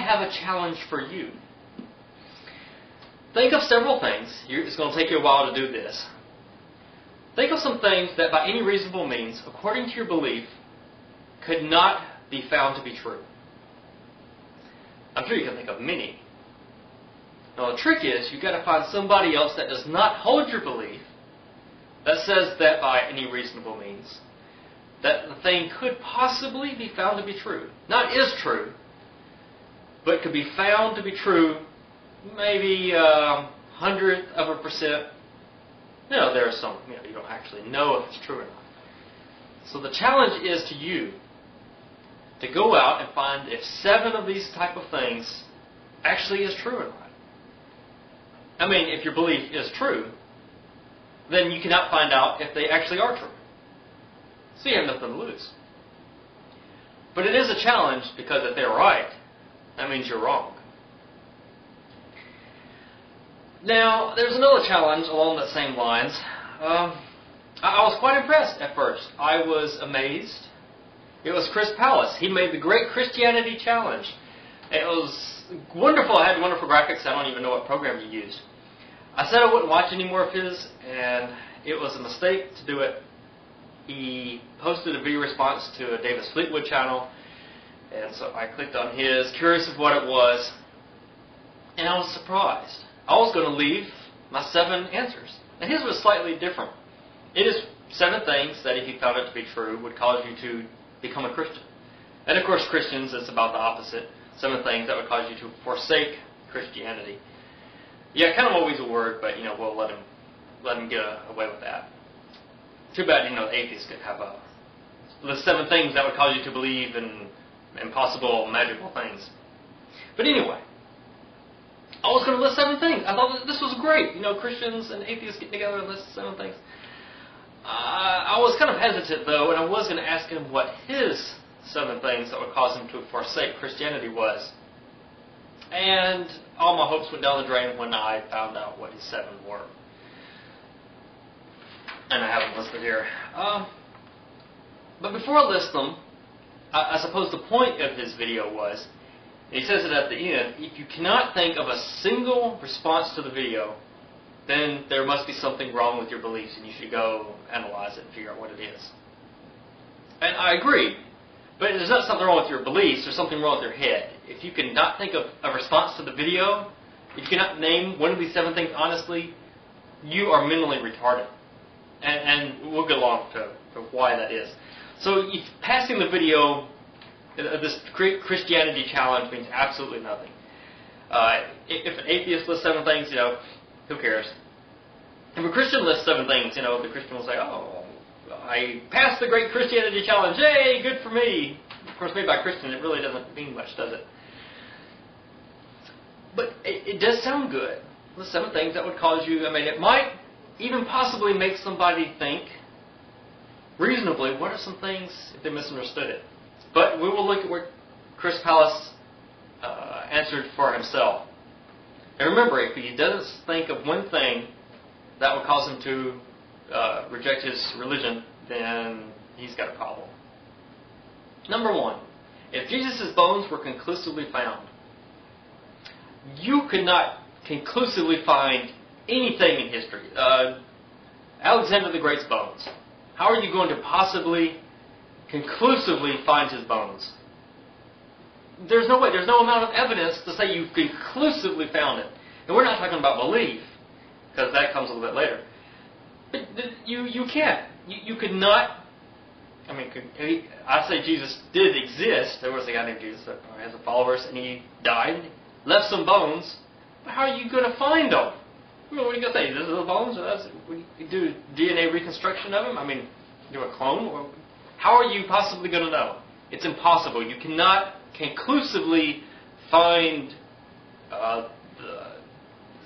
have a challenge for you. Think of several things. It's going to take you a while to do this. Think of some things that by any reasonable means, according to your belief, could not be found to be true. I'm sure you can think of many. Now the trick is, you've got to find somebody else that does not hold your belief, that says that by any reasonable means, that the thing could possibly be found to be true. Not is true, but could be found to be true, maybe 100%. There are some, you don't actually know if it's true or not. So the challenge is to you to go out and find if 7 of these type of things actually is true or not. I mean, if your belief is true, then you cannot find out if they actually are true. So you have nothing to lose. But it is a challenge because if they're right, that means you're wrong. Now, there's another challenge along the same lines. I was quite impressed at first. I was amazed. It was Chris Palasz. He made the Great Christianity Challenge. It was wonderful. I had wonderful graphics. I don't even know what program he used. I said I wouldn't watch any more of his, and it was a mistake to do it. He posted a video response to a Davis Fleetwood channel, and so I clicked on his, curious of what it was, and I was surprised. I was going to leave my 7 answers. And his was slightly different. It is 7 things that if you found it to be true would cause you to become a Christian. And of course Christians, it's about the opposite. 7 things that would cause you to forsake Christianity. Yeah, kind of always a word, but we'll let him get away with that. Too bad, the atheists could have list 7 things that would cause you to believe in impossible, magical things. But anyway, I was going to list 7 things. I thought that this was great. Christians and atheists get together and list 7 things. I was kind of hesitant, though, and I was going to ask him what his 7 things that would cause him to forsake Christianity was. And all my hopes went down the drain when I found out what his 7 were. And I have them listed here. But before I list them, I suppose the point of his video was, and he says it at the end, if you cannot think of a single response to the video, then there must be something wrong with your beliefs and you should go analyze it and figure out what it is. And I agree. But there's not something wrong with your beliefs, there's something wrong with your head. If you cannot think of a response to the video, if you cannot name one of these 7 things honestly, you are mentally retarded. And we'll get along to why that is. So if passing the video, this Christianity challenge means absolutely nothing. If an atheist lists 7 things, who cares? If a Christian lists 7 things, the Christian will say, oh, I passed the Great Christianity Challenge, yay, good for me. Of course, made by a Christian, it really doesn't mean much, does it? But it does sound good. The 7 things that would cause you, it might even possibly make somebody think reasonably, what are some things if they misunderstood it? But we will look at what Chris Palasz answered for himself. And remember, if he doesn't think of one thing that would cause him to reject his religion, then he's got a problem. Number 1, if Jesus' bones were conclusively found, you could not conclusively find anything in history. Alexander the Great's bones. How are you going to possibly conclusively find his bones? There's no way. There's no amount of evidence to say you conclusively found it. And we're not talking about belief, because that comes a little bit later. But you can't. You could not. I say Jesus did exist. There was a guy named Jesus that has followers, and he died, left some bones. But how are you going to find them? What are you going to say? This is the bones? We do DNA reconstruction of them? Do a clone? How are you possibly going to know? It's impossible. You cannot conclusively find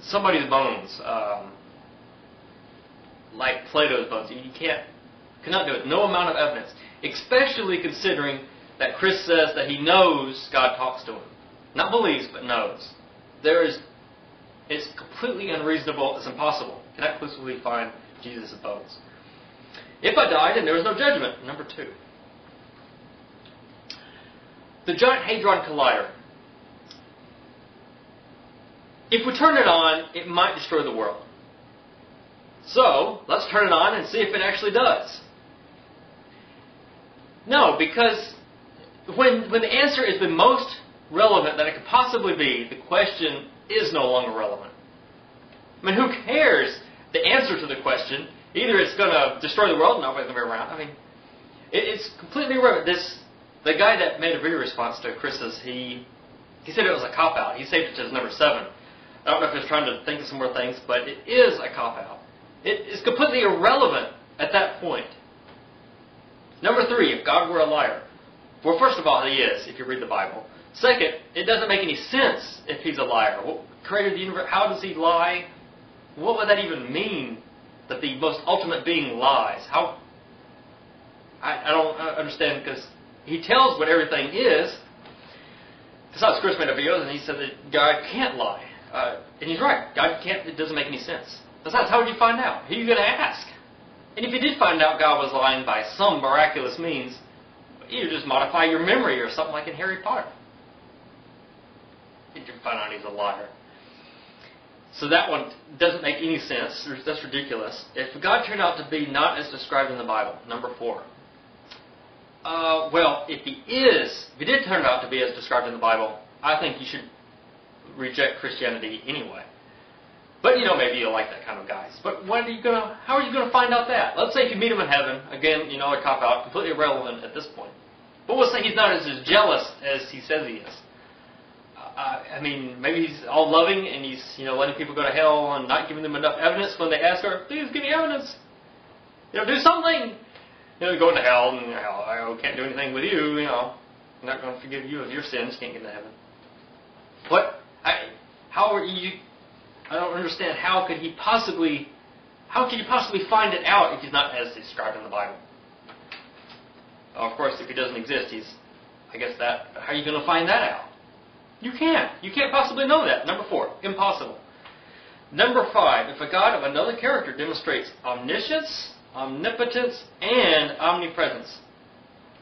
somebody's bones, like Plato's bones. You cannot do it. No amount of evidence. Especially considering that Chris says that he knows God talks to him. Not believes, but knows. It's completely unreasonable. It's impossible. You cannot conclusively find Jesus' bones. If I died and there was no judgment, number 2. The Giant Hadron Collider. if we turn it on, it might destroy the world. So, let's turn it on and see if it actually does. No, because when the answer is the most relevant that it could possibly be, the question is no longer relevant. I mean, who cares the answer to the question? Either it's going to destroy the world and nobody's going to be around. I mean, it's completely irrelevant. The guy that made a video response to Chris's, he said it was a cop-out. He saved it to his number 7. I don't know if he was trying to think of some more things, but it is a cop-out. It is completely irrelevant at that point. Number 3, if God were a liar. Well, first of all, he is, if you read the Bible. Second, it doesn't make any sense if he's a liar. What created the universe? How does he lie? What would that even mean, that the most ultimate being lies? How? I don't understand, because he tells what everything is. Besides, Chris made a video and he said that God can't lie. And he's right. God can't. It doesn't make any sense. Besides, how would you find out? Who are you going to ask? And if you did find out God was lying by some miraculous means, you just modify your memory or something like in Harry Potter. You can find out he's a liar. So that one doesn't make any sense. That's ridiculous. If God turned out to be not as described in the Bible, number 4. Well, if he did turn out to be as described in the Bible, I think you should reject Christianity anyway. But, maybe you'll like that kind of guys. But how are you going to find out that? Let's say if you meet him in heaven, again, a cop-out, completely irrelevant at this point. But we'll say he's not as jealous as he says he is. I mean, maybe he's all loving and he's, letting people go to hell and not giving them enough evidence when they ask her, please give me evidence. Do something. Going to hell and, I can't do anything with you, I'm not going to forgive you of your sins, can't get into heaven. How are you... I don't understand how could you possibly find it out if he's not as described in the Bible? Of course, if he doesn't exist, how are you going to find that out? You can't. You can't possibly know that. Number 4, impossible. Number 5, if a God of another character demonstrates omniscience, omnipotence, and omnipresence.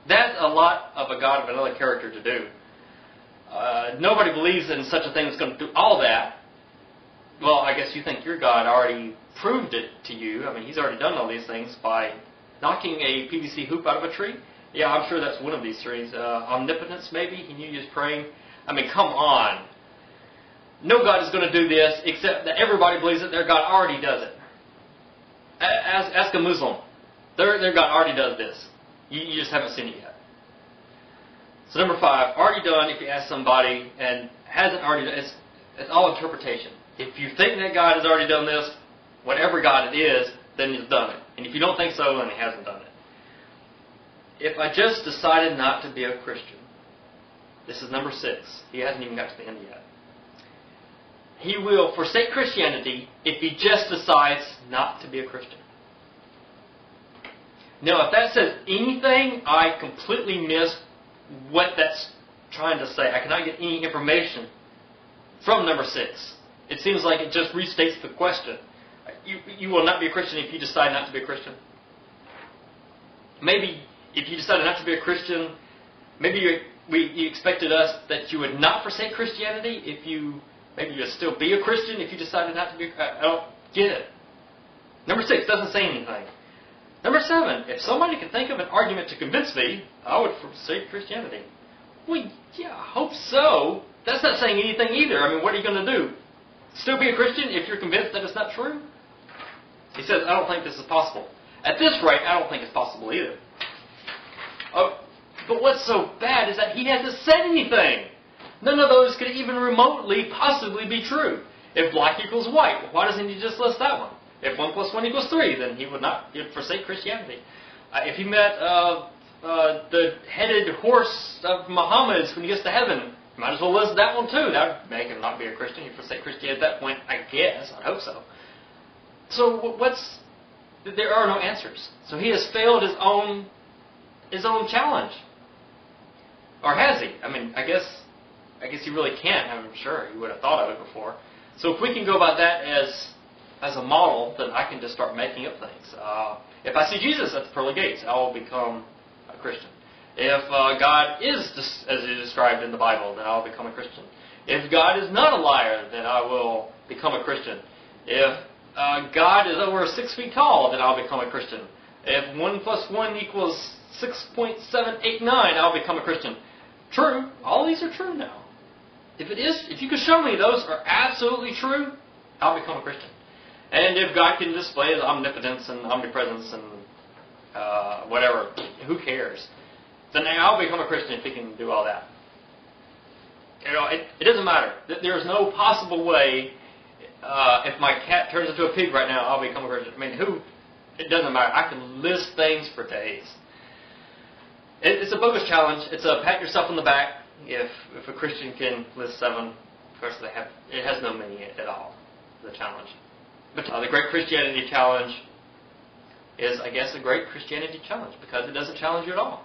That's a lot of a God of another character to do. Nobody believes in such a thing that's going to do all that. Well, I guess you think your God already proved it to you. I mean, he's already done all these things by knocking a PVC hoop out of a tree. Yeah, I'm sure that's one of these trees. Omnipotence, maybe. He knew you was praying. I mean, come on. No God is going to do this except that everybody believes that their God already does it. Ask a Muslim. Their God already does this. You just haven't seen it yet. So number 5, already done if you ask somebody and hasn't already done it. It's all interpretation. If you think that God has already done this, whatever God it is, then he's done it. And if you don't think so, then he hasn't done it. If I just decided not to be a Christian, this is number 6. He hasn't even got to the end yet. He will forsake Christianity if he just decides not to be a Christian. Now, if that says anything, I completely miss what that's trying to say. I cannot get any information from number 6. It seems like it just restates the question. You will not be a Christian if you decide not to be a Christian. Maybe if you decided not to be a Christian, maybe you expected us that you would not forsake Christianity. Maybe you would still be a Christian if you decided not to be. I don't get it. Number 6 doesn't say anything. Number 7, if somebody could think of an argument to convince me, I would forsake Christianity. Well, yeah, I hope so. That's not saying anything either. I mean, what are you going to do? Still be a Christian if you're convinced that it's not true? He says, I don't think this is possible. At this rate, I don't think it's possible either. But what's so bad is that he hasn't said anything. None of those could even remotely possibly be true. If black equals white, well, why doesn't he just list that one? If 1 + 1 = 3, then he would forsake Christianity. If he met the headed horse of Muhammad's when he gets to heaven, might as well list that one too. That would make him not be a Christian. He'd forsake Christianity at that point, I guess. I hope so. So there are no answers. So he has failed his own challenge. Or has he? I mean, I guess he really can't. I'm sure he would have thought of it before. So if we can go by that as a model, then I can just start making up things. If I see Jesus at the pearly gates, I will become a Christian. If God is as he is described in the Bible, then I'll become a Christian. If God is not a liar, then I will become a Christian. If God is over 6 feet tall, then I'll become a Christian. If 1 plus 1 equals 6.789, I'll become a Christian. True. All these are true now. If you can show me those are absolutely true, I'll become a Christian. And if God can display His omnipotence and omnipresence and whatever, who cares? Then I'll become a Christian if He can do all that. It doesn't matter. There's no possible way. If my cat turns into a pig right now, I'll become a Christian. I mean, it doesn't matter. I can list things for days. It's a bogus challenge. It's a pat yourself on the back. If a Christian can list 7, of course it has no meaning at all, the challenge. But the Great Christianity Challenge is, I guess, a great Christianity challenge because it doesn't challenge you at all.